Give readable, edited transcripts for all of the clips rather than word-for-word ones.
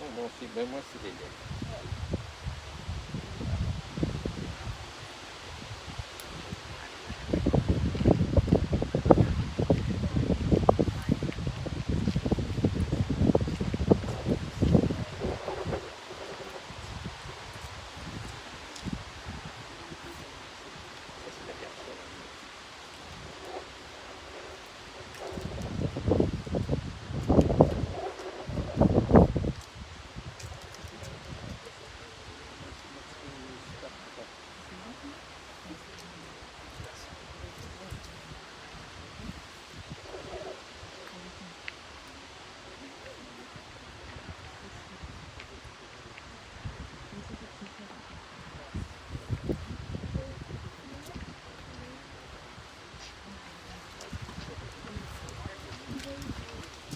Oh, moi aussi, ben moi c'est des laits.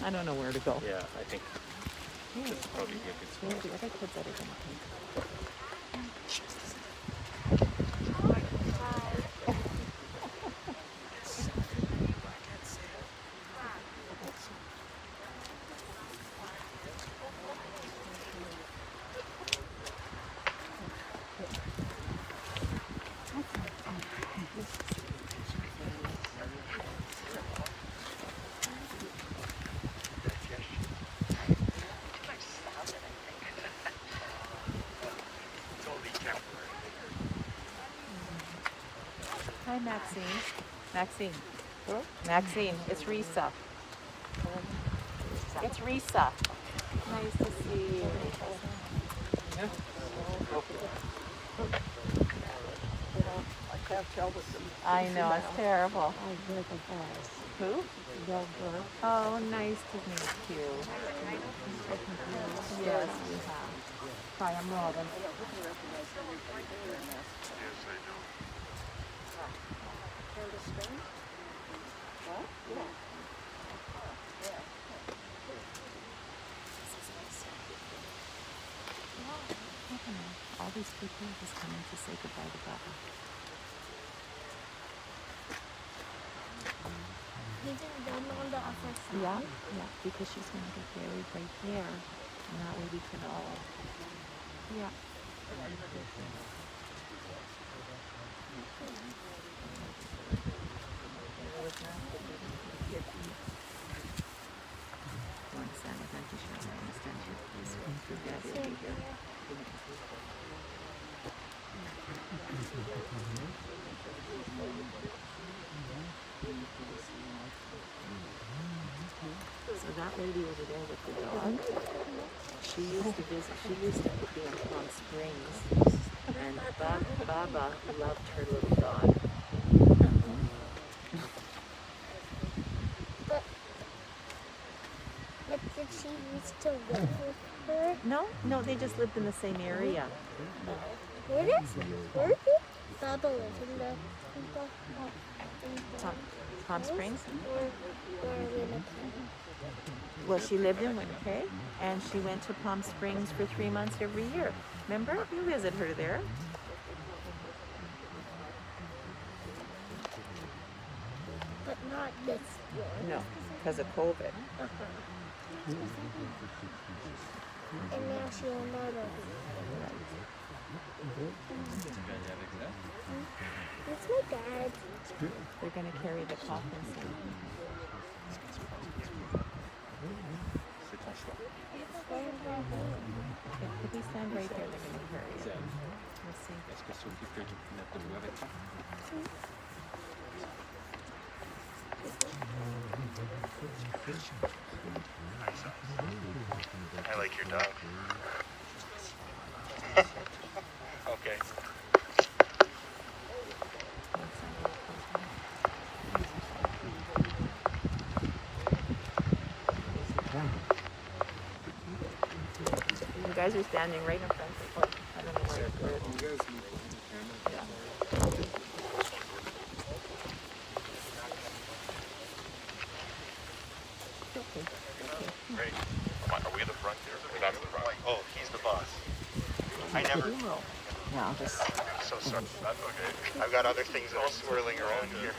I don't know where to go. Yeah, I think it's probably a good spot. The other kids that are going to come. Hi, Maxine. Maxine. Huh? Maxine, it's Risa. It's Risa. Nice to see you. I can't tell the difference. I know, it's terrible. Who? Delbert. Oh, nice to meet you. Yes, we have. Hi, I'm Robin. All these people are just coming to say goodbye to Baba. Yeah, because she's going to get buried right there, and that way we can all, yeah. You want to stand with Auntie Cheryl? I'm going to stand here, please. Your daddy will be here. So that lady over there with the dog, she used to be in Palm Springs, and Baba loved her little dog. But did she used to live with her? No, they just lived in the same area. Where did Baba live in the Palm Springs? or Winnipeg? Well, she lived in Winnipeg, and she went to Palm Springs for 3 months every year. Remember? You visit her there. But not this year. No, because of COVID. And now she will not over. That's my dad. They're going to carry the coffin soon. C'est ton choix. If we stand right here, they're going to carry it. We'll see. Est-ce que Sophie peut mettre de l'eau avec toi? I like your dog. Okay. You guys are standing right in front of the court. I don't know where it is. Yeah. Okay. Ready? Are we in the front here? We're not in the front. Oh, he's the boss. I never. Yeah, I'll just. So sorry. That's okay. I've got other things that are swirling around here.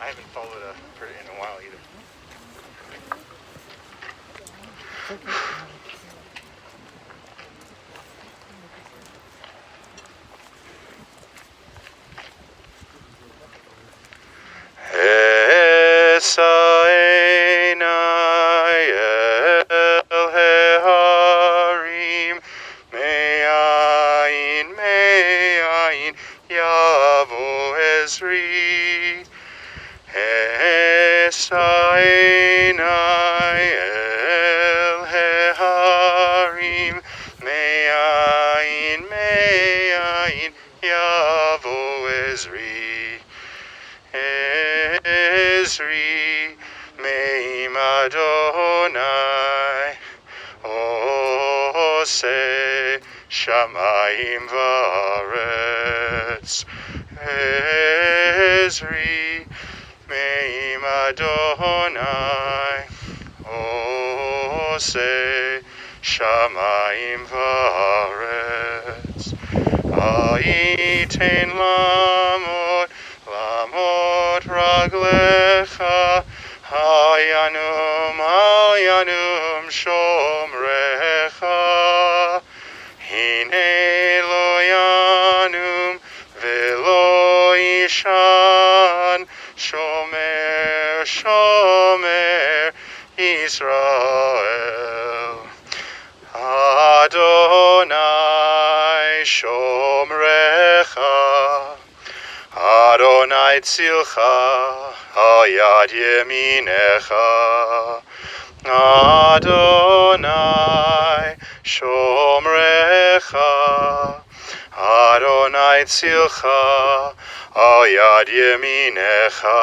I haven't followed in a while either. Shamayim v'aretz, Ezri, Me'im Adonai, Ose, Shamayim v'aretz, Ayiten lamot raglecha, Hayanum shomrecha, Hine lo yanum velo ishan, shomer Israel. Adonai shomrecha, Adonai tzilcha, hayad yeminecha. Adonai shomrecha, Adonai tzilcha, al yad yeminecha.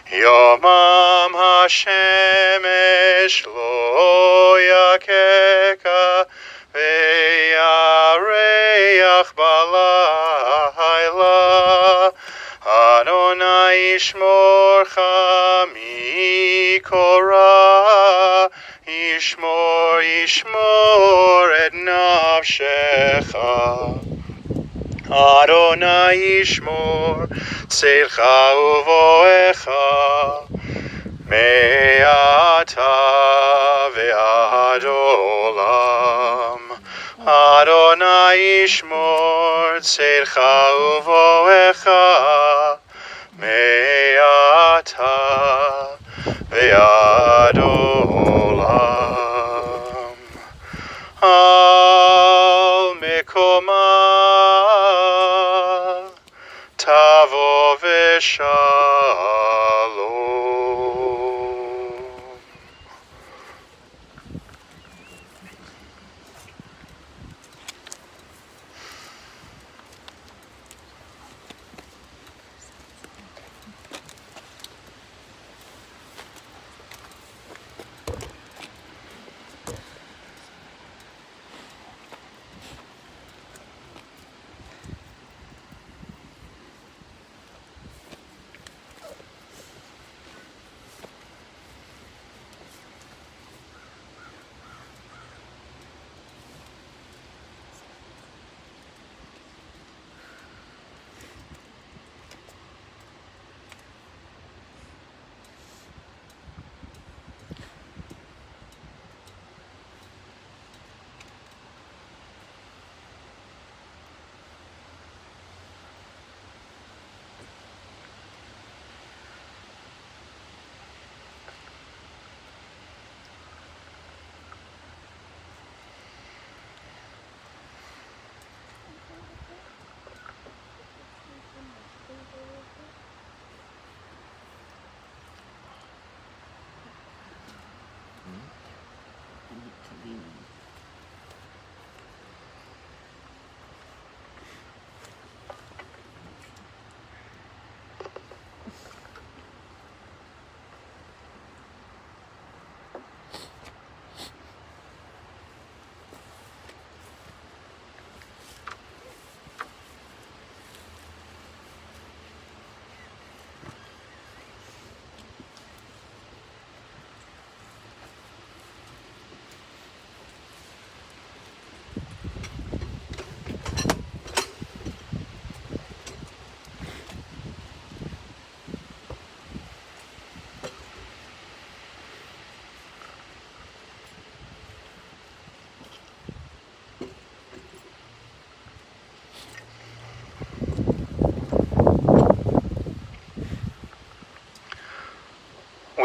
Yomam hashemesh lo yakeka, ve'yareach balayla. Adonai yishmorcha mikora, Yishmor et nafshecha. Adonai yishmor tzeilcha uvoecha, me'ata ve'ad olam. Adonai yishmor tzeilcha uvoecha, me'ata ve'ad olam. Al mekoma tavo v'shalom.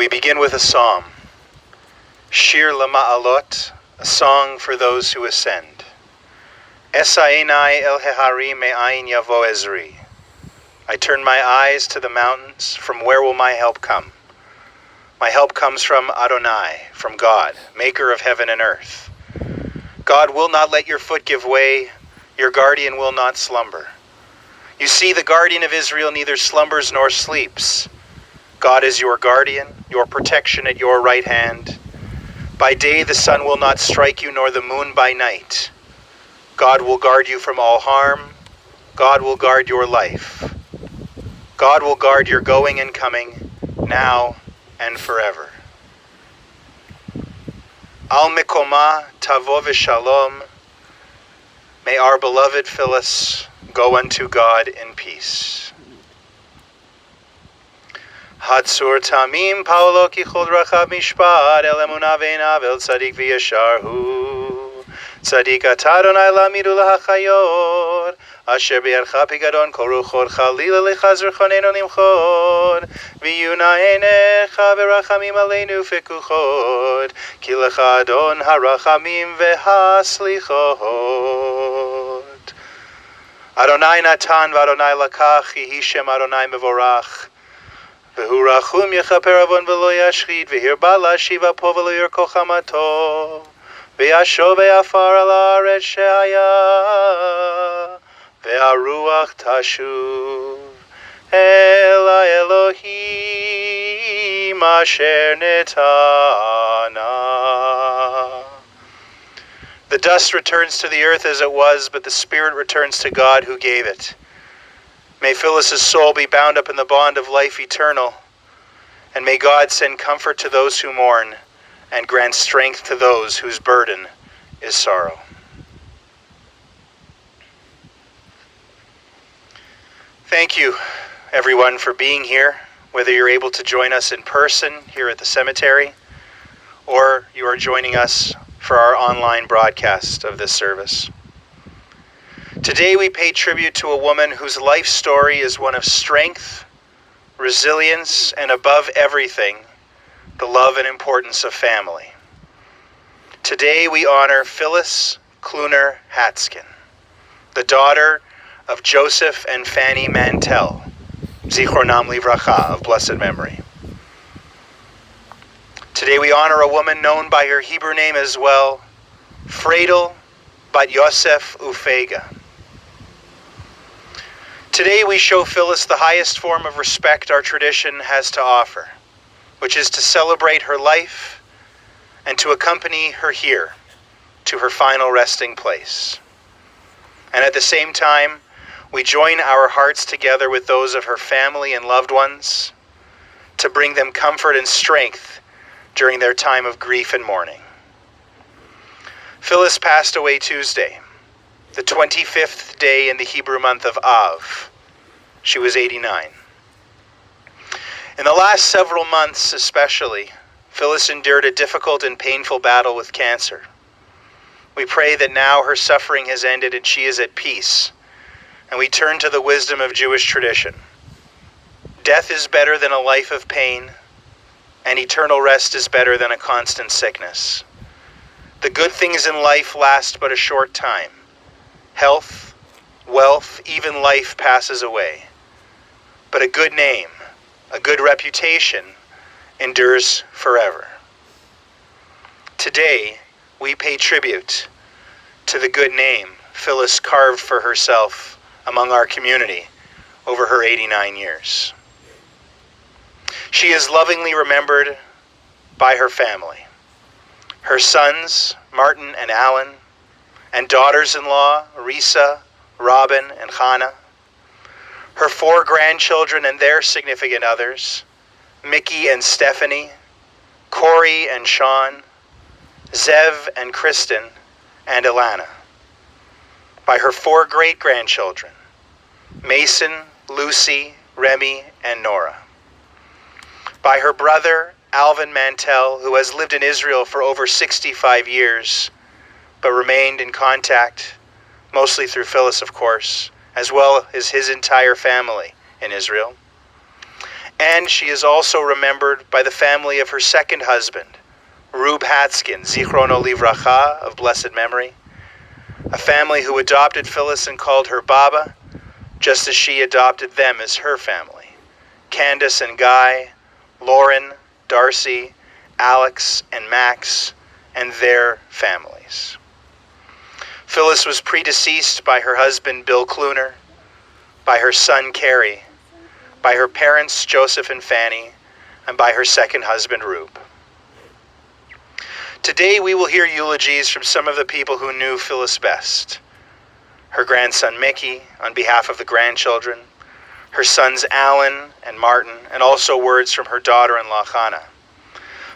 We begin with a psalm, Shir Lama'alot, a song for those who ascend. Esaenai el hehari me'ayin yavo ezri. I turn my eyes to the mountains. From where will my help come? My help comes from Adonai, from God, maker of heaven and earth. God will not let your foot give way. Your guardian will not slumber. You see, the guardian of Israel neither slumbers nor sleeps. God is your guardian, your protection at your right hand. By day the sun will not strike you, nor the moon by night. God will guard you from all harm. God will guard your life. God will guard your going and coming, now and forever. Al mikoma tavo v'shalom. May our beloved Phyllis go unto God in peace. Hatsur tamim Paulo kichod rachab mishpat el emunah ve'inav el tzadik v'yashar hu tzadik atah Adonai lamidu lahachayot asher bi'yadcha pigadon kol ruchot chalila lechazor chonenu limchot v'yuna einecha v'rachamim aleinu fekuchot ki lecha Adon harachamim v'haslichot Adonai natan v'Adonai lakach yehi shem Adonai mevorach V'hu rachum yechaper avon v'lo yashchit v'hirba lashiva po v'lo yirko chamato v'yashov ve'afar al haaretz shehaya ve'aruach tashuv el Elohim asher netana. The dust returns to the earth as it was, but the spirit returns to God who gave it. May Phyllis's soul be bound up in the bond of life eternal, and may God send comfort to those who mourn and grant strength to those whose burden is sorrow. Thank you, everyone, for being here, whether you're able to join us in person here at the cemetery, or you are joining us for our online broadcast of this service. Today we pay tribute to a woman whose life story is one of strength, resilience, and above everything, the love and importance of family. Today we honor Phyllis Kluner Hatskin, the daughter of Joseph and Fanny Mantell, Zichronam Livracha, of blessed memory. Today we honor a woman known by her Hebrew name as well, Fredel Bat Yosef Ufega. Today we show Phyllis the highest form of respect our tradition has to offer, which is to celebrate her life and to accompany her here to her final resting place. And at the same time, we join our hearts together with those of her family and loved ones to bring them comfort and strength during their time of grief and mourning. Phyllis passed away Tuesday, the 25th day in the Hebrew month of Av. She was 89. In the last several months especially, Phyllis endured a difficult and painful battle with cancer. We pray that now her suffering has ended and she is at peace, and we turn to the wisdom of Jewish tradition. Death is better than a life of pain, and eternal rest is better than a constant sickness. The good things in life last but a short time. Health, wealth, even life passes away. But a good name, a good reputation, endures forever. Today, we pay tribute to the good name Phyllis carved for herself among our community over her 89 years. She is lovingly remembered by her family. Her sons, Martin and Alan, and daughters-in-law, Risa, Robin, and Hannah. Her 4 grandchildren and their significant others, Mickey and Stephanie, Corey and Sean, Zev and Kristen, and Ilana. By her 4 great-grandchildren, Mason, Lucy, Remy, and Nora. By her brother, Alvin Mantell, who has lived in Israel for over 65 years, but remained in contact, mostly through Phyllis, of course, as well as his entire family in Israel. And she is also remembered by the family of her second husband, Rube Hatskin, Zichrono Livracha, of blessed memory, a family who adopted Phyllis and called her Baba, just as she adopted them as her family. Candace and Guy, Lauren, Darcy, Alex, and Max, and their families. Phyllis was predeceased by her husband, Bill Kluner, by her son, Carey, by her parents, Joseph and Fanny, and by her second husband, Rube. Today we will hear eulogies from some of the people who knew Phyllis best. Her grandson, Mickey, on behalf of the grandchildren, her sons, Alan and Martin, and also words from her daughter-in-law, Hannah.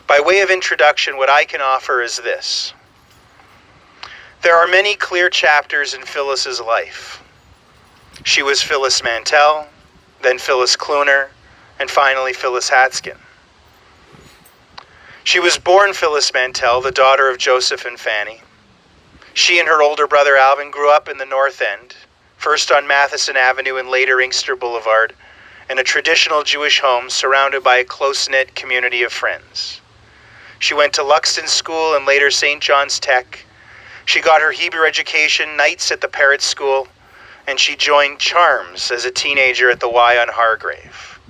By way of introduction, what I can offer is this. There are many clear chapters in Phyllis's life. She was Phyllis Mantell, then Phyllis Kluner, and finally Phyllis Hatskin. She was born Phyllis Mantell, the daughter of Joseph and Fanny. She and her older brother Alvin grew up in the North End, first on Matheson Avenue and later Inkster Boulevard, in a traditional Jewish home surrounded by a close-knit community of friends. She went to Luxton School and later St. John's Tech. She got her Hebrew education nights at the Parrott School, and she joined Charms as a teenager at the Y on Hargrave.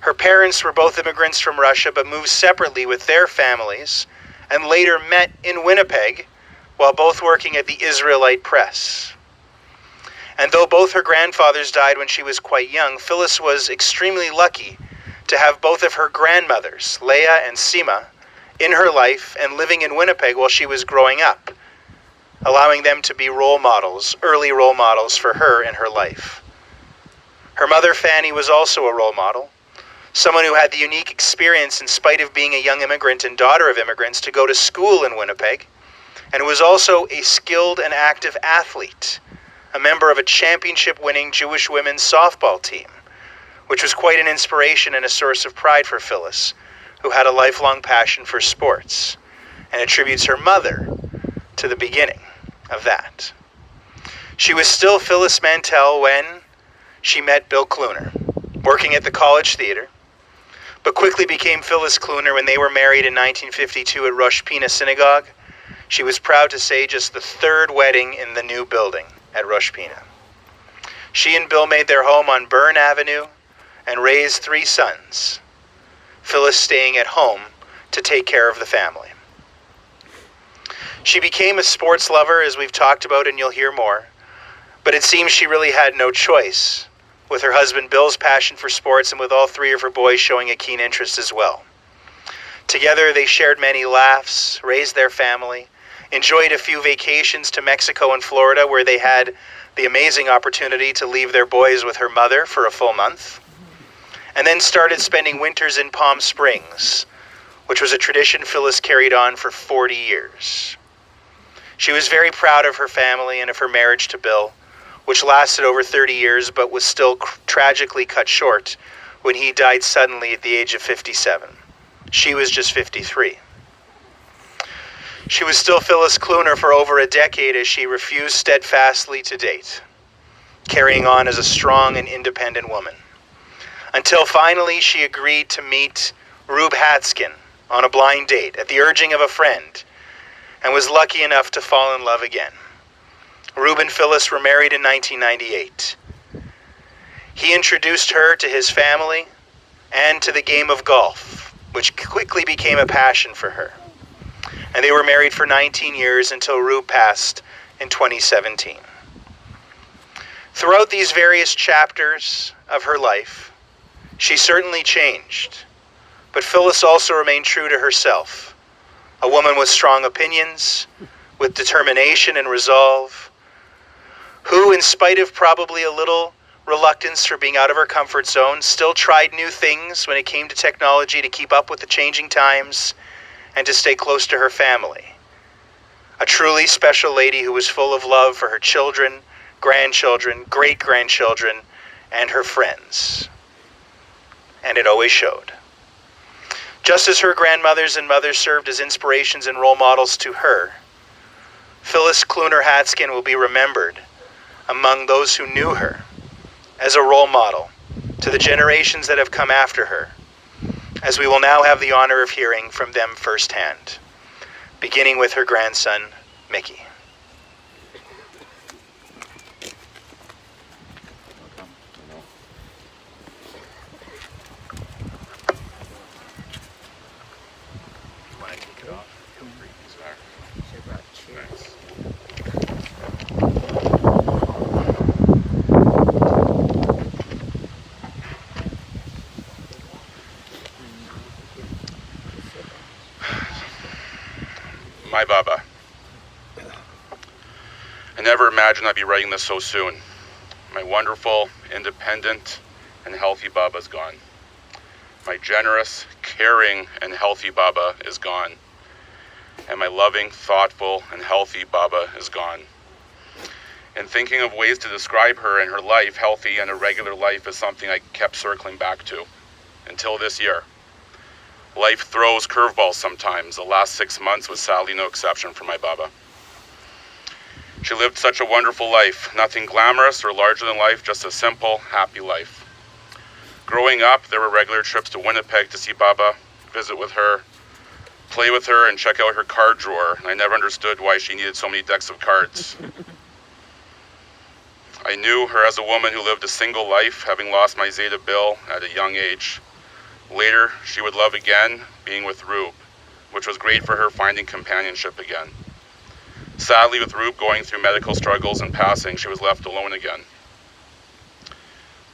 Her parents were both immigrants from Russia, but moved separately with their families, and later met in Winnipeg while both working at the Israelite Press. And though both her grandfathers died when she was quite young, Phyllis was extremely lucky to have both of her grandmothers, Leah and Sima, in her life and living in Winnipeg while she was growing up, allowing them to be role models, early role models for her in her life. Her mother, Fanny, was also a role model, someone who had the unique experience, in spite of being a young immigrant and daughter of immigrants, to go to school in Winnipeg, and who was also a skilled and active athlete, a member of a championship-winning Jewish women's softball team, which was quite an inspiration and a source of pride for Phyllis, who had a lifelong passion for sports, and attributes her mother to the beginning of that. She was still Phyllis Mantell when she met Bill Kluner, working at the College Theater, but quickly became Phyllis Kluner when they were married in 1952 at Rosh Pina Synagogue. She was proud to say just the third wedding in the new building at Rosh Pina. She and Bill made their home on Byrne Avenue and raised 3 sons, Phyllis staying at home to take care of the family. She became a sports lover, as we've talked about and you'll hear more, but it seems she really had no choice, with her husband Bill's passion for sports and with all 3 of her boys showing a keen interest as well. Together they shared many laughs, raised their family, enjoyed a few vacations to Mexico and Florida, where they had the amazing opportunity to leave their boys with her mother for a full month, and then started spending winters in Palm Springs, which was a tradition Phyllis carried on for 40 years. She was very proud of her family and of her marriage to Bill, which lasted over 30 years but was still tragically cut short when he died suddenly at the age of 57. She was just 53. She was still Phyllis Kluner for over a decade as she refused steadfastly to date, carrying on as a strong and independent woman, until finally she agreed to meet Rube Hatskin on a blind date at the urging of a friend, and was lucky enough to fall in love again. Rube and Phyllis were married in 1998. He introduced her to his family and to the game of golf, which quickly became a passion for her. And they were married for 19 years until Rube passed in 2017. Throughout these various chapters of her life, she certainly changed, but Phyllis also remained true to herself, a woman with strong opinions, with determination and resolve, who, in spite of probably a little reluctance for being out of her comfort zone, still tried new things when it came to technology to keep up with the changing times and to stay close to her family. A truly special lady who was full of love for her children, grandchildren, great-grandchildren, and her friends. And it always showed. Just as her grandmothers and mothers served as inspirations and role models to her, Phyllis Kluner Hatskin will be remembered among those who knew her as a role model to the generations that have come after her, as we will now have the honor of hearing from them firsthand, beginning with her grandson, Mickey. She brought cheers. My Baba. I never imagined I'd be writing this so soon. My wonderful, independent, and healthy Baba's gone. My generous, caring, and healthy Baba is gone. And my loving, thoughtful, and healthy Baba is gone. And thinking of ways to describe her and her life, healthy and a regular life, is something I kept circling back to until this year. Life throws curveballs sometimes. The last 6 months was sadly no exception for my Baba. She lived such a wonderful life, nothing glamorous or larger than life, just a simple, happy life. Growing up, there were regular trips to Winnipeg to see Baba, visit with her, play with her, and check out her card drawer. I never understood why she needed so many decks of cards. I knew her as a woman who lived a single life, having lost my Zeta Bill at a young age. Later, she would love again, being with Rube, which was great for her finding companionship again. Sadly, with Rube going through medical struggles and passing, she was left alone again.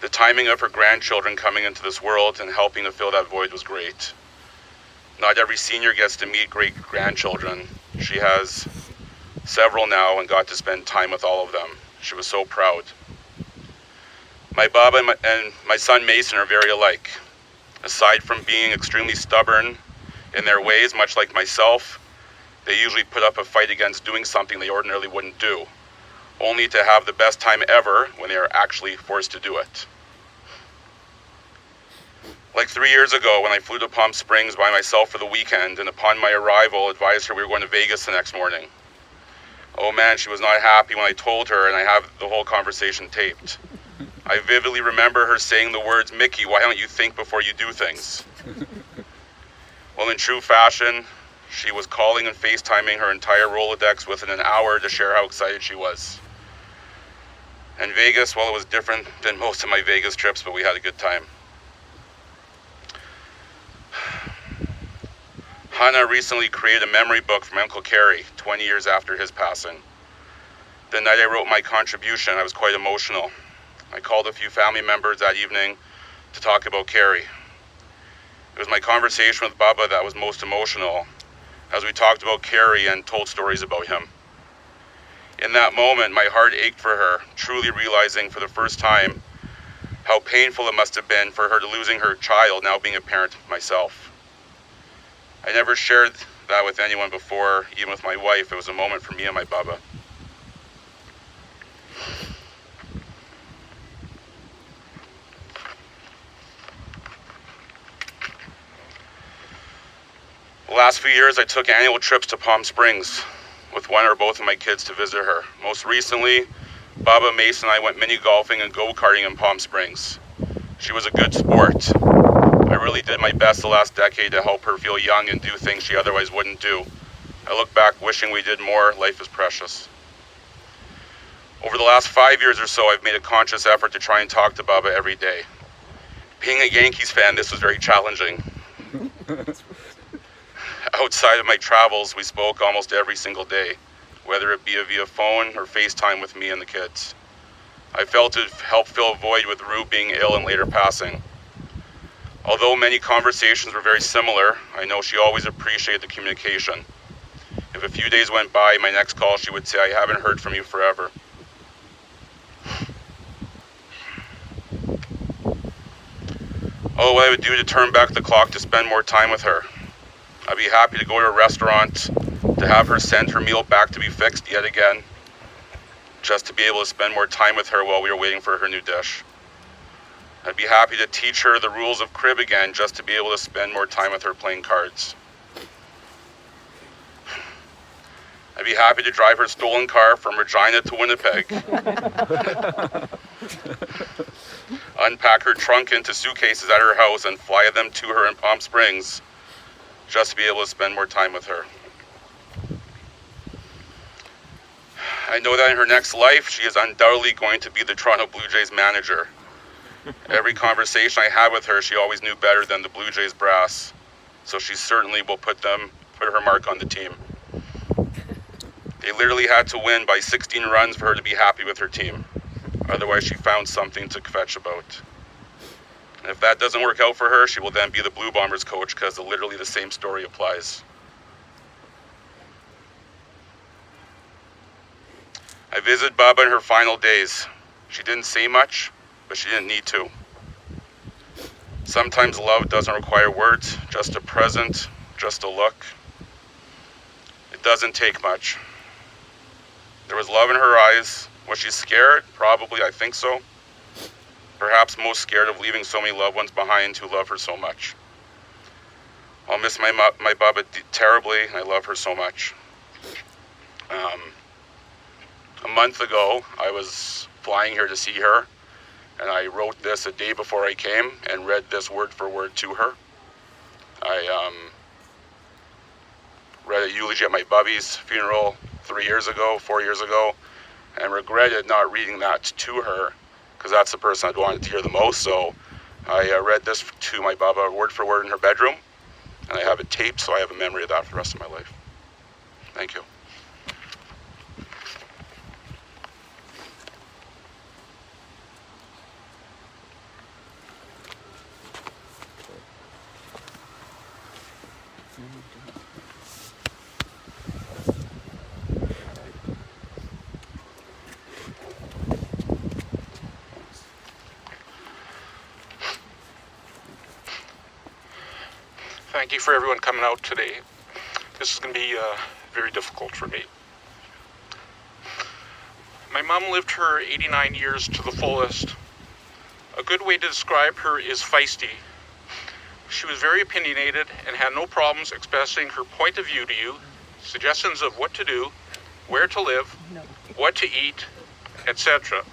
The timing of her grandchildren coming into this world and helping to fill that void was great. Not every senior gets to meet great-grandchildren. She has several now and got to spend time with all of them. She was so proud. My Baba and my son Mason are very alike. Aside from being extremely stubborn in their ways, much like myself, they usually put up a fight against doing something they ordinarily wouldn't do, only to have the best time ever when they are actually forced to do it. Like 3 years ago when I flew to Palm Springs by myself for the weekend, and upon my arrival advised her we were going to Vegas the next morning. Oh man, she was not happy when I told her, and I have the whole conversation taped. I vividly remember her saying the words, "Mickey, why don't you think before you do things?" Well, in true fashion, she was calling and FaceTiming her entire Rolodex within an hour to share how excited she was. And Vegas, well, it was different than most of my Vegas trips, but we had a good time. Hannah recently created a memory book for my Uncle Carey, 20 years after his passing. The night I wrote my contribution, I was quite emotional. I called a few family members that evening to talk about Carey. It was my conversation with Baba that was most emotional, as we talked about Carey and told stories about him. In that moment, my heart ached for her, truly realizing for the first time how painful it must have been for her to losing her child, now being a parent myself. I never shared that with anyone before, even with my wife. It was a moment for me and my Baba. The last few years, I took annual trips to Palm Springs with one or both of my kids to visit her. Most recently, Baba, Mason, and I went mini golfing and go-karting in Palm Springs. She was a good sport. I really did my best the last decade to help her feel young and do things she otherwise wouldn't do. I look back wishing we did more. Life is precious. Over the last 5 years or so, I've made a conscious effort to try and talk to Baba every day. Being a Yankees fan, this was very challenging. Outside of my travels, we spoke almost every single day, whether it be via phone or FaceTime with me and the kids. I felt it helped fill a void with Rue being ill and later passing. Although many conversations were very similar, I know she always appreciated the communication. If a few days went by, my next call she would say, "I haven't heard from you forever." Oh, what I would do to turn back the clock to spend more time with her. I'd be happy to go to a restaurant, to have her send her meal back to be fixed yet again, just to be able to spend more time with her while we were waiting for her new dish. I'd be happy to teach her the rules of crib again, just to be able to spend more time with her playing cards. I'd be happy to drive her stolen car from Regina to Winnipeg. unpack her trunk into suitcases at her house, and fly them to her in Palm Springs just to be able to spend more time with her. I know that in her next life, she is undoubtedly going to be the Toronto Blue Jays manager. Every conversation I had with her, she always knew better than the Blue Jays brass. So she certainly will put her mark on the team. They literally had to win by 16 runs for her to be happy with her team. Otherwise, she found something to kvetch about. And if that doesn't work out for her, she will then be the Blue Bombers coach, because literally the same story applies. I visited Baba in her final days. She didn't say much, but she didn't need to. Sometimes love doesn't require words, just a present, just a look. It doesn't take much. There was love in her eyes. Was she scared? Probably, I think so. Perhaps most scared of leaving so many loved ones behind who love her so much. I'll miss my Baba terribly, and I love her so much. A month ago, I was flying here to see her, and I wrote this a day before I came and read this word for word to her. I read a eulogy at my Bubby's funeral 4 years ago, and regretted not reading that to her, because that's the person I'd wanted to hear the most. So I read this to my Baba word for word in her bedroom, and I have it taped, so I have a memory of that for the rest of my life. Thank you. Thank you for everyone coming out today. This is going to be very difficult for me. My mom lived her 89 years to the fullest. A good way to describe her is feisty. She was very opinionated and had no problems expressing her point of view to you, suggestions of what to do, where to live, what to eat, etc.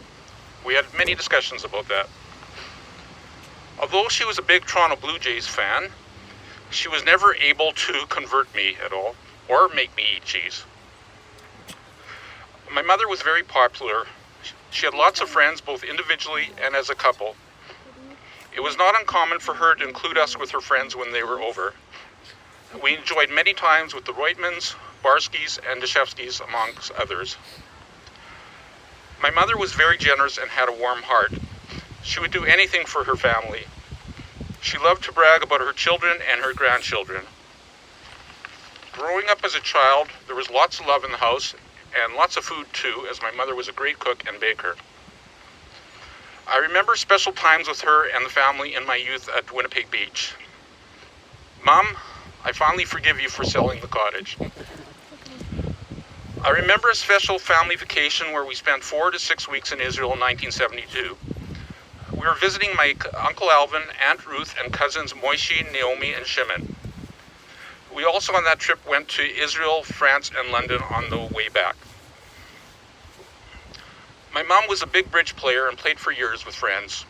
We had many discussions about that. Although she was a big Toronto Blue Jays fan, she was never able to convert me at all, or make me eat cheese. My mother was very popular. She had lots of friends, both individually and as a couple. It was not uncommon for her to include us with her friends when they were over. We enjoyed many times with the Reutmans, Barskys, and Deshevskys, amongst others. My mother was very generous and had a warm heart. She would do anything for her family. She loved to brag about her children and her grandchildren. Growing up as a child, there was lots of love in the house, and lots of food too, as my mother was a great cook and baker. I remember special times with her and the family in my youth at Winnipeg Beach. Mom, I finally forgive you for selling the cottage. I remember a special family vacation where we spent 4 to 6 weeks in Israel in 1972. We were visiting my Uncle Alvin, Aunt Ruth, and cousins Moishi, Naomi, and Shimon. We also on that trip went to Israel, France, and London on the way back. My mom was a big bridge player and played for years with friends.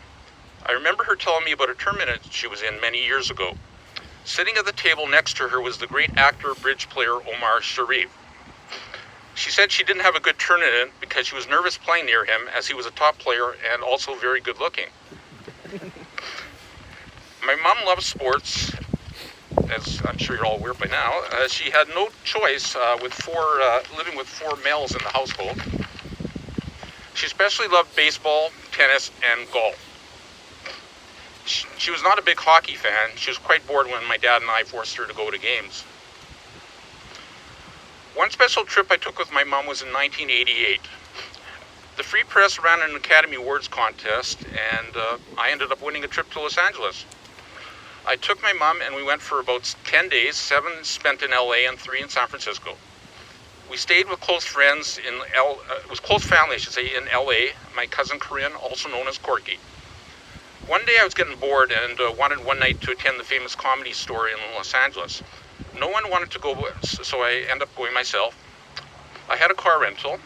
I remember her telling me about a tournament she was in many years ago. Sitting at the table next to her was the great actor bridge player Omar Sharif. She said she didn't have a good tournament because she was nervous playing near him, as he was a top player and also very good looking. My mom loves sports, as I'm sure you're all aware by now. She had no choice living with 4 males in the household. She especially loved baseball, tennis, and golf. She was not a big hockey fan. She was quite bored when my dad and I forced her to go to games. One special trip I took with my mom was in 1988. The Free Press ran an Academy Awards contest, and I ended up winning a trip to Los Angeles. I took my mom and we went for about 10 days, 7 spent in LA and 3 in San Francisco. We stayed with close friends it was close family, I should say, in LA, my cousin Corinne, also known as Corky. One day I was getting bored and wanted one night to attend the famous Comedy Store in Los Angeles. No one wanted to go, so I ended up going myself. I had a car rental.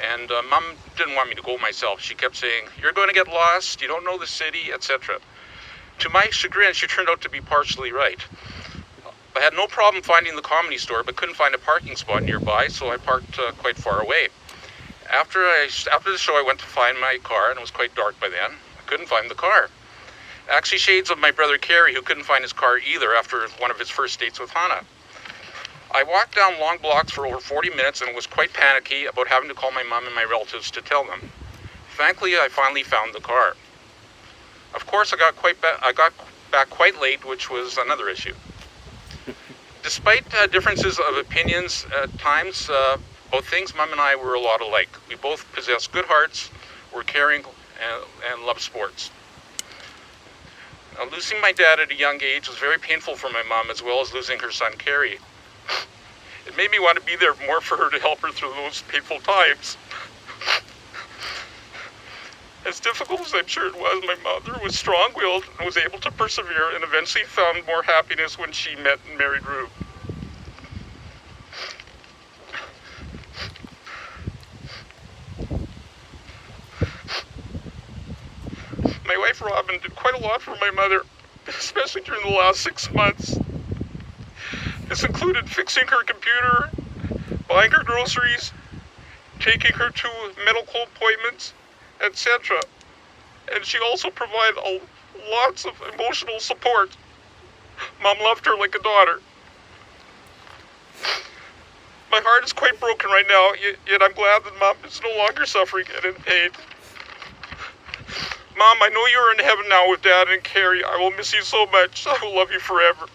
And Mom didn't want me to go myself. She kept saying, "You're going to get lost, you don't know the city," etc. To my chagrin, she turned out to be partially right. I had no problem finding the Comedy Store, but couldn't find a parking spot nearby, so I parked quite far away. After the show, I went to find my car, and it was quite dark by then. I couldn't find the car. Actually, shades of my brother Carey, who couldn't find his car either after one of his first dates with Hannah. I walked down long blocks for over 40 minutes and was quite panicky about having to call my mom and my relatives to tell them. Thankfully, I finally found the car. Of course, I got back quite late, which was another issue. Despite differences of opinions at times about things, Mom and I were a lot alike. We both possessed good hearts, were caring, and loved sports. Now, losing my dad at a young age was very painful for my mom, as well as losing her son, Carey. It made me want to be there more for her to help her through those painful times. As difficult as I'm sure it was, my mother was strong-willed and was able to persevere and eventually found more happiness when she met and married Rube. My wife Robin did quite a lot for my mother, especially during the last 6 months. This included fixing her computer, buying her groceries, taking her to medical appointments, etc. And she also provided lots of emotional support. Mom loved her like a daughter. My heart is quite broken right now, yet I'm glad that Mom is no longer suffering and in pain. Mom, I know you're in heaven now with Dad and Carey. I will miss you so much. I will love you forever.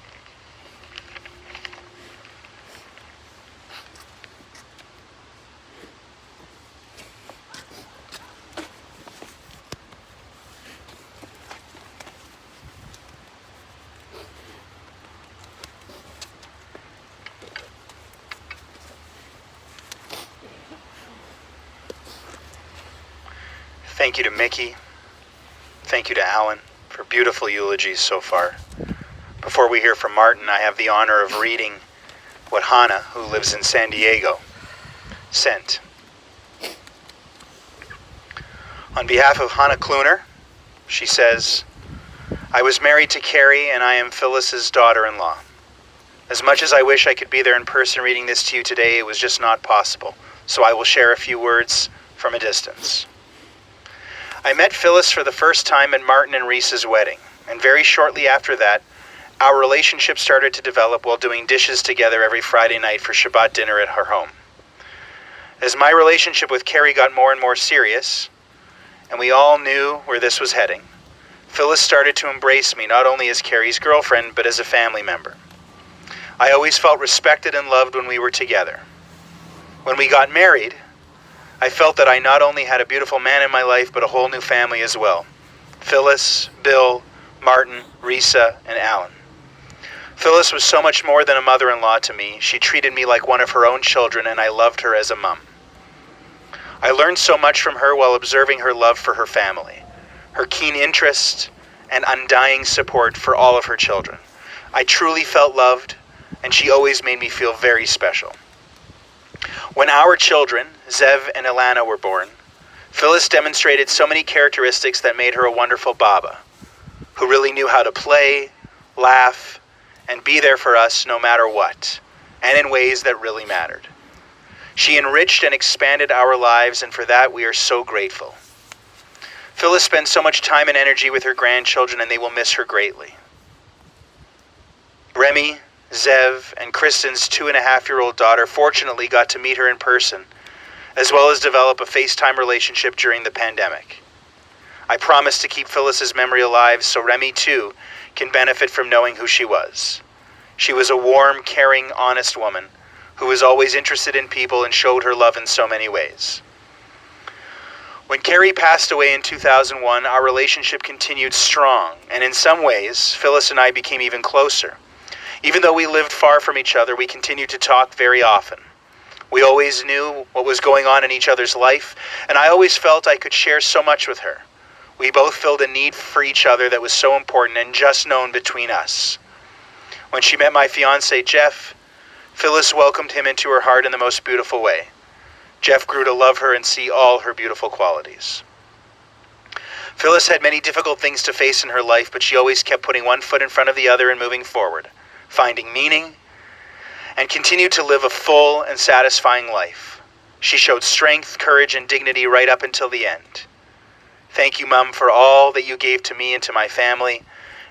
Thank you to Mickey. Thank you to Alan for beautiful eulogies so far. Before we hear from Martin, I have the honor of reading what Hannah, who lives in San Diego, sent. On behalf of Hannah Kluner, she says, "I was married to Carey and I am Phyllis's daughter-in-law. As much as I wish I could be there in person reading this to you today, it was just not possible, so I will share a few words from a distance. I met Phyllis for the first time at Martin and Reese's wedding, and very shortly after that, our relationship started to develop while doing dishes together every Friday night for Shabbat dinner at her home. As my relationship with Carey got more and more serious, and we all knew where this was heading, Phyllis started to embrace me not only as Carey's girlfriend, but as a family member. I always felt respected and loved when we were together. When we got married, I felt that I not only had a beautiful man in my life, but a whole new family as well. Phyllis, Bill, Martin, Risa, and Alan. Phyllis was so much more than a mother-in-law to me. She treated me like one of her own children, and I loved her as a mom. I learned so much from her while observing her love for her family, her keen interest and undying support for all of her children. I truly felt loved, and she always made me feel very special. When our children, Zev and Ilana, were born, Phyllis demonstrated so many characteristics that made her a wonderful Baba, who really knew how to play, laugh, and be there for us no matter what, and in ways that really mattered. She enriched and expanded our lives, and for that we are so grateful. Phyllis spends so much time and energy with her grandchildren, and they will miss her greatly. Remy, Zev, and Kristen's 2.5-year-old daughter fortunately got to meet her in person, as well as develop a FaceTime relationship during the pandemic. I promise to keep Phyllis's memory alive so Remy, too, can benefit from knowing who she was. She was a warm, caring, honest woman who was always interested in people and showed her love in so many ways. When Carey passed away in 2001, our relationship continued strong, and in some ways, Phyllis and I became even closer. Even though we lived far from each other, we continued to talk very often. We always knew what was going on in each other's life, and I always felt I could share so much with her. We both filled a need for each other that was so important and just known between us. When she met my fiancé, Jeff, Phyllis welcomed him into her heart in the most beautiful way. Jeff grew to love her and see all her beautiful qualities. Phyllis had many difficult things to face in her life, but she always kept putting one foot in front of the other and moving forward, finding meaning, and continued to live a full and satisfying life. She showed strength, courage, and dignity right up until the end. Thank you, Mom, for all that you gave to me and to my family,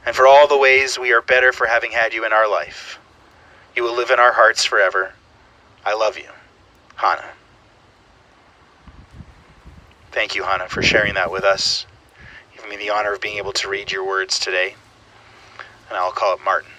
and for all the ways we are better for having had you in our life. You will live in our hearts forever. I love you, Hannah. Thank you, Hannah, for sharing that with us, giving me the honor of being able to read your words today. And I'll call it Martin.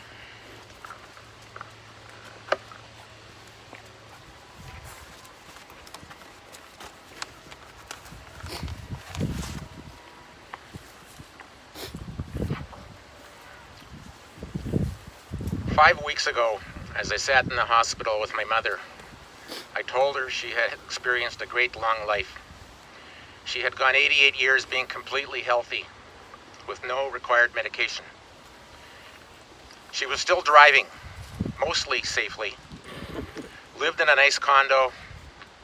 "5 weeks ago, as I sat in the hospital with my mother, I told her she had experienced a great long life. She had gone 88 years being completely healthy, with no required medication. She was still driving, mostly safely, lived in a nice condo,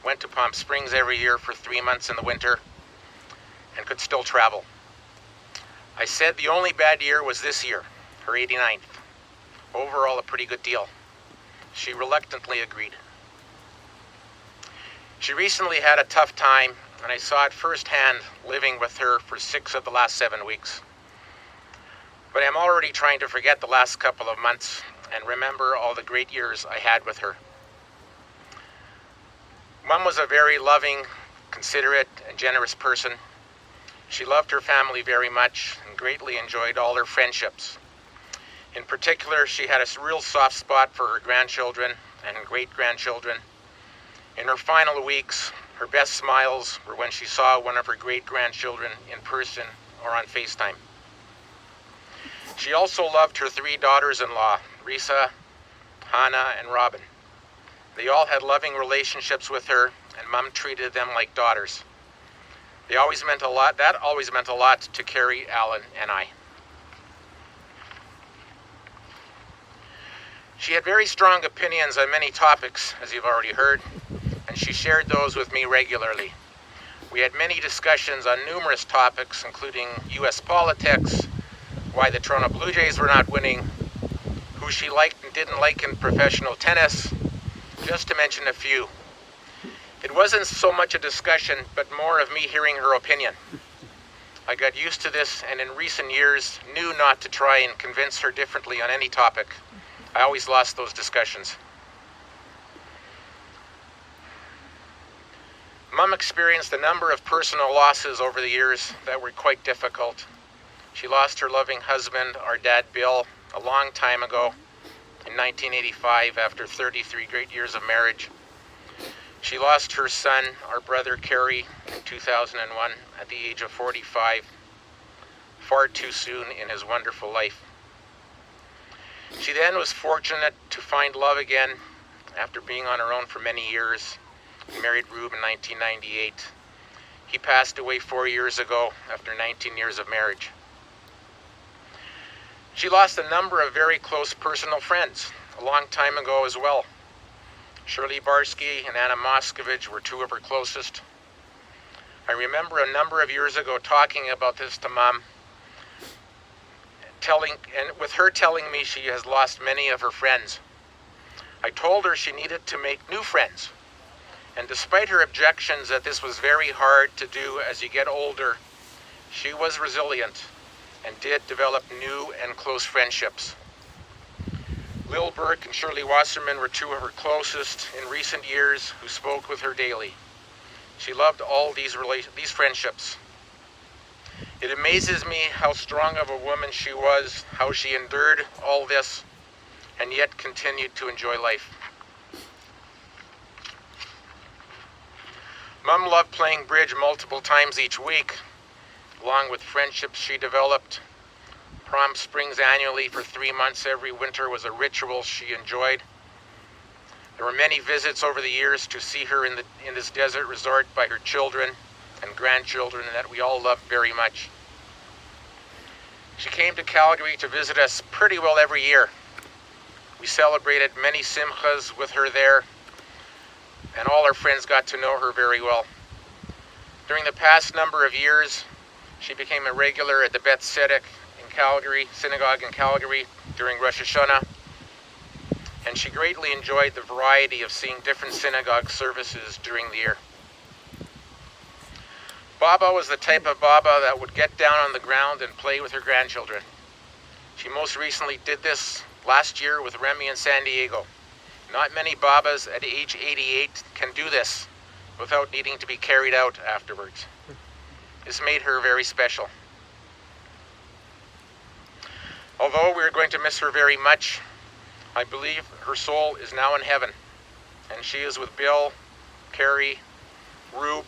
went to Palm Springs every year for 3 months in the winter, and could still travel. I said the only bad year was this year, her 89th. Overall, a pretty good deal. She reluctantly agreed. She recently had a tough time, and I saw it firsthand living with her for 6 of the last 7 weeks. But I'm already trying to forget the last couple of months and remember all the great years I had with her. Mom was a very loving, considerate, and generous person. She loved her family very much and greatly enjoyed all her friendships. In particular, she had a real soft spot for her grandchildren and great-grandchildren. In her final weeks, her best smiles were when she saw one of her great-grandchildren in person or on FaceTime. She also loved her 3 daughters-in-law, Risa, Hannah, and Robin. They all had loving relationships with her, and Mom treated them like daughters. That always meant a lot to Carey, Alan, and I. She had very strong opinions on many topics, as you've already heard, and she shared those with me regularly. We had many discussions on numerous topics, including U.S. politics, why the Toronto Blue Jays were not winning, who she liked and didn't like in professional tennis, just to mention a few. It wasn't so much a discussion, but more of me hearing her opinion. I got used to this, and in recent years knew not to try and convince her differently on any topic. I always lost those discussions. Mom experienced a number of personal losses over the years that were quite difficult. She lost her loving husband, our dad Bill, a long time ago, in 1985 after 33 great years of marriage. She lost her son, our brother Carey, in 2001 at the age of 45, far too soon in his wonderful life. She then was fortunate to find love again after being on her own for many years. Married Rube in 1998. He passed away 4 years ago after 19 years of marriage. She lost a number of very close personal friends a long time ago as well. Shirley Barsky and Anna Moscovich were 2 of her closest. I remember a number of years ago talking about this to Mom, with her telling me she has lost many of her friends. I told her she needed to make new friends. And despite her objections that this was very hard to do as you get older, she was resilient and did develop new and close friendships. Lil Burke and Shirley Wasserman were 2 of her closest in recent years who spoke with her daily. She loved all these friendships. It amazes me how strong of a woman she was, how she endured all this, and yet continued to enjoy life. Mom loved playing bridge multiple times each week, along with friendships she developed. Palm Springs annually for 3 months every winter was a ritual she enjoyed. There were many visits over the years to see her in this desert resort by her children and grandchildren that we all loved very much. She came to Calgary to visit us pretty well every year. We celebrated many simchas with her there, and all her friends got to know her very well. During the past number of years, she became a regular at the Beth Tzedek in Calgary, synagogue in Calgary during Rosh Hashanah, and she greatly enjoyed the variety of seeing different synagogue services during the year. Baba was the type of Baba that would get down on the ground and play with her grandchildren. She most recently did this last year with Remy in San Diego. Not many Babas at age 88 can do this without needing to be carried out afterwards. This made her very special. Although we are going to miss her very much, I believe her soul is now in heaven, and she is with Bill, Carey, Rube,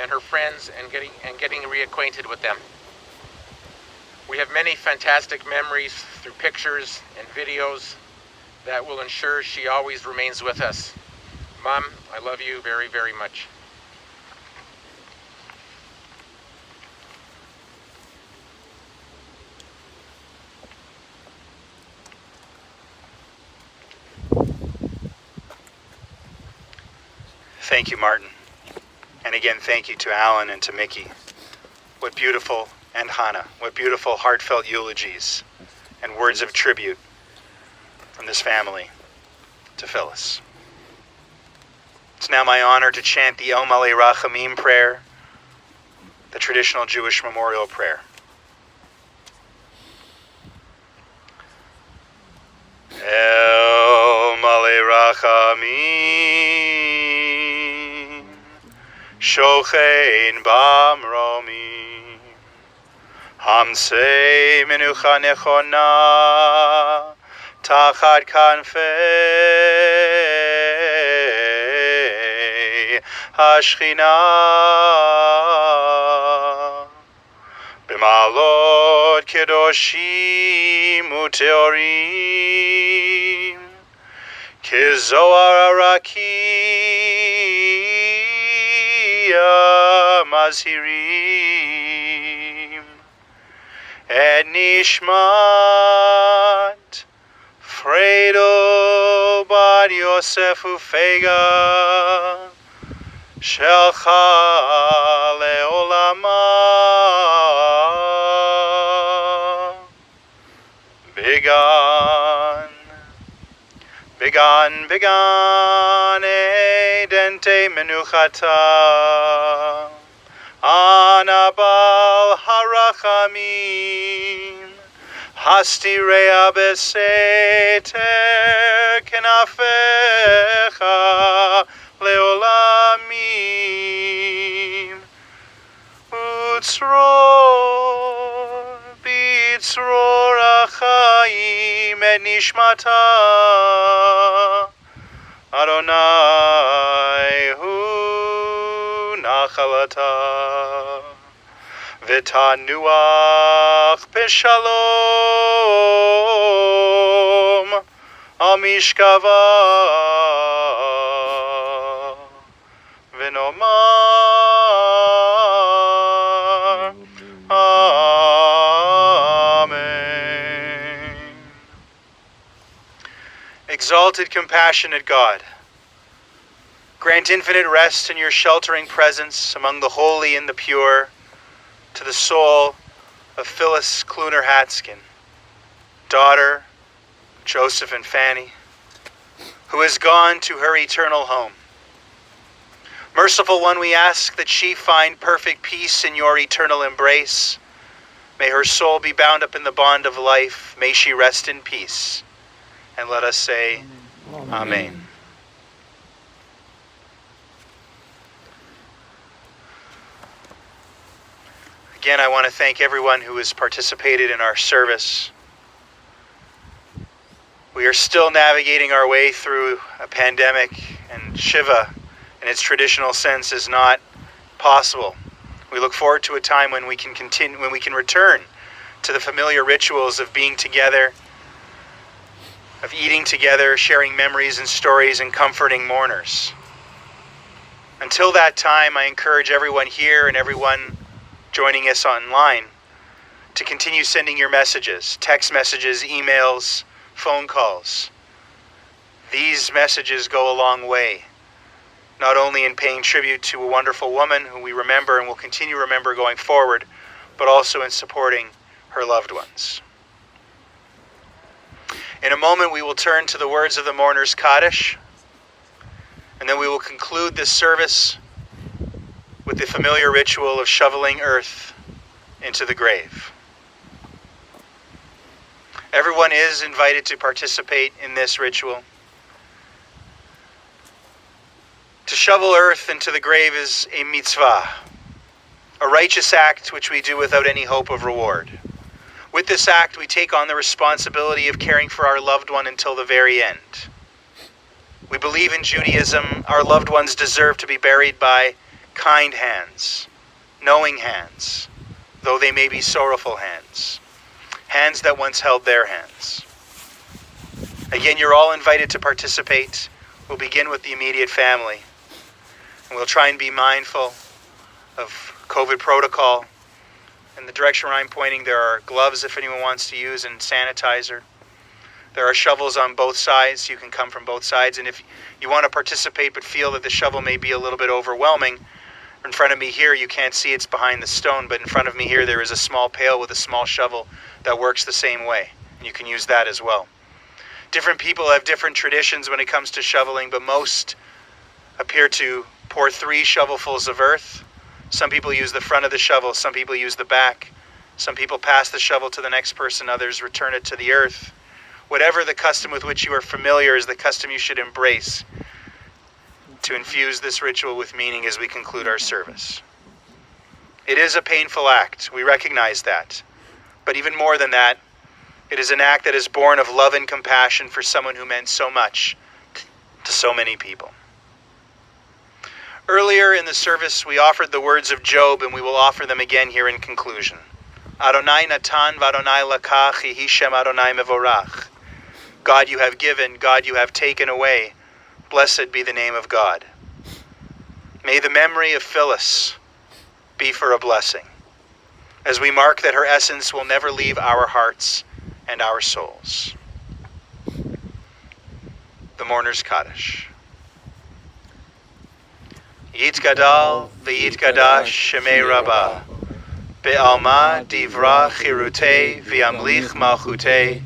and her friends, and getting reacquainted with them. We have many fantastic memories through pictures and videos that will ensure she always remains with us. Mom, I love you very, very much. Thank you, Martin. And again, thank you to Alan and to Mickey. What beautiful, and Hannah, what beautiful heartfelt eulogies and words of tribute from this family to Phyllis. It's now my honor to chant the El Malei Rachamim prayer, the traditional Jewish memorial prayer. El Malei Rachamim, Shochein Bamromim, Hamsei Menucha Nechona, Tachat Kanfei Hashchina, B'malot Kedoshim Uteorim, Kizoar Arakia Mazhirim, Et Nishmat Fredo Bar Yosef Ufega Shelcha Leolama Began Dente Menuchata Anabal Harachamim Hasti Rea Beseter Kenafecha Leolamim Utzror Bitzror Achaim Et Nishmata Adonai Hu Nachalata V'tanuach B'shalom Al Mishkava V'nomar Amen. Exalted, compassionate God, grant infinite rest in your sheltering presence among the holy and the pure to the soul of Phyllis Kluner Hatskin, daughter of Joseph and Fanny, who has gone to her eternal home. Merciful One, we ask that she find perfect peace in your eternal embrace. May her soul be bound up in the bond of life. May she rest in peace. And let us say, Amen. Again, I want to thank everyone who has participated in our service. We are still navigating our way through a pandemic, and Shiva, in its traditional sense, is not possible. We look forward to a time when we can return to the familiar rituals of being together, of eating together, sharing memories and stories, and comforting mourners. Until that time, I encourage everyone here and everyone joining us online to continue sending your messages, text messages, emails, phone calls. These messages go a long way not only in paying tribute to a wonderful woman who we remember and will continue to remember going forward, but also in supporting her loved ones. In a moment, we will turn to the words of the mourner's Kaddish, and then we will conclude this service with the familiar ritual of shoveling earth into the grave. Everyone is invited to participate in this ritual. To shovel earth into the grave is a mitzvah, a righteous act which we do without any hope of reward. With this act, we take on the responsibility of caring for our loved one until the very end. We believe in Judaism, our loved ones deserve to be buried by kind hands, knowing hands, though they may be sorrowful hands, hands that once held their hands. Again, you're all invited to participate. We'll begin with the immediate family, and we'll try and be mindful of COVID protocol. In the direction where I'm pointing, there are gloves if anyone wants to use, and sanitizer. There are shovels on both sides. You can come from both sides. And if you want to participate but feel that the shovel may be a little bit overwhelming, in front of me here, you can't see it's behind the stone, but in front of me here there is a small pail with a small shovel that works the same way. And you can use that as well. Different people have different traditions when it comes to shoveling, but most appear to pour 3 shovelfuls of earth. Some people use the front of the shovel, some people use the back. Some people pass the shovel to the next person, others return it to the earth. Whatever the custom with which you are familiar is the custom you should embrace to infuse this ritual with meaning as we conclude our service. It is a painful act, we recognize that. But even more than that, it is an act that is born of love and compassion for someone who meant so much to so many people. Earlier in the service, we offered the words of Job, and we will offer them again here in conclusion. Adonai natan v'Adonai lakach, yehi shem Adonai mevorach. God, you have given, God, you have taken away. Blessed be the name of God. May the memory of Phyllis be for a blessing, as we mark that her essence will never leave our hearts and our souls. The mourner's Kaddish. Yitgadal v'yitgadash shemei Rabbah, be'alma divra chirutei v'yamlich malchutei,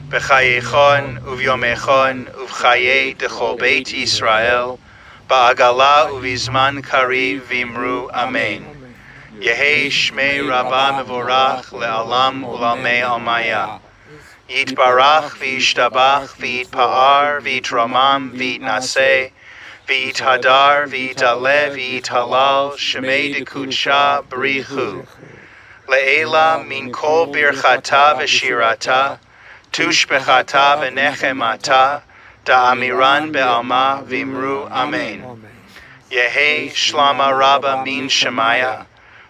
b'chayechon uvyomechon uvchaye dechol beit Yisrael, ba'agala uvizman kariv v'imru amen. Yehei shmei Rabbah mevorach le'alam u'lalmei almaya. Yitbarach v'yishtabach v'yitpa'ar v'yitramam v'yitnaseh, v'yithadar v'yitale v'yithalal shemei dekudsha b'richu. Le'ela min kol birchata v'shirata, tushbechata v'nechemata, da'amiran be'alma v'imru amen. Yehei shlama rabba min shemaya,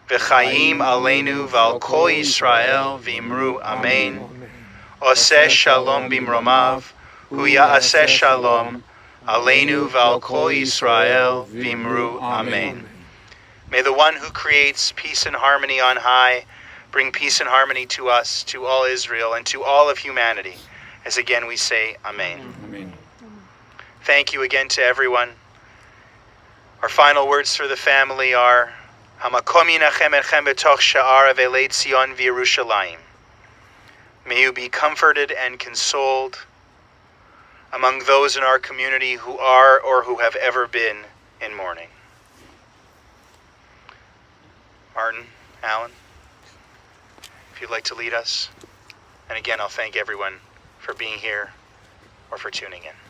v'chayim aleinu v'al kol Yisrael v'imru amen. Oseh shalom bimromav, hu ya'aseh shalom, aleinu v'al kol Yisrael v'imru amen. May the one who creates peace and harmony on high bring peace and harmony to us, to all Israel, and to all of humanity, as again we say amen. Amen. Thank you again to everyone. Our final words for the family are Hamakom yinachem etchem betoch sha'ar avelei Tzion v'Yerushalayim. May you be comforted and consoled among those in our community who are or who have ever been in mourning. Martin, Alan, if you'd like to lead us. And again, I'll thank everyone for being here or for tuning in.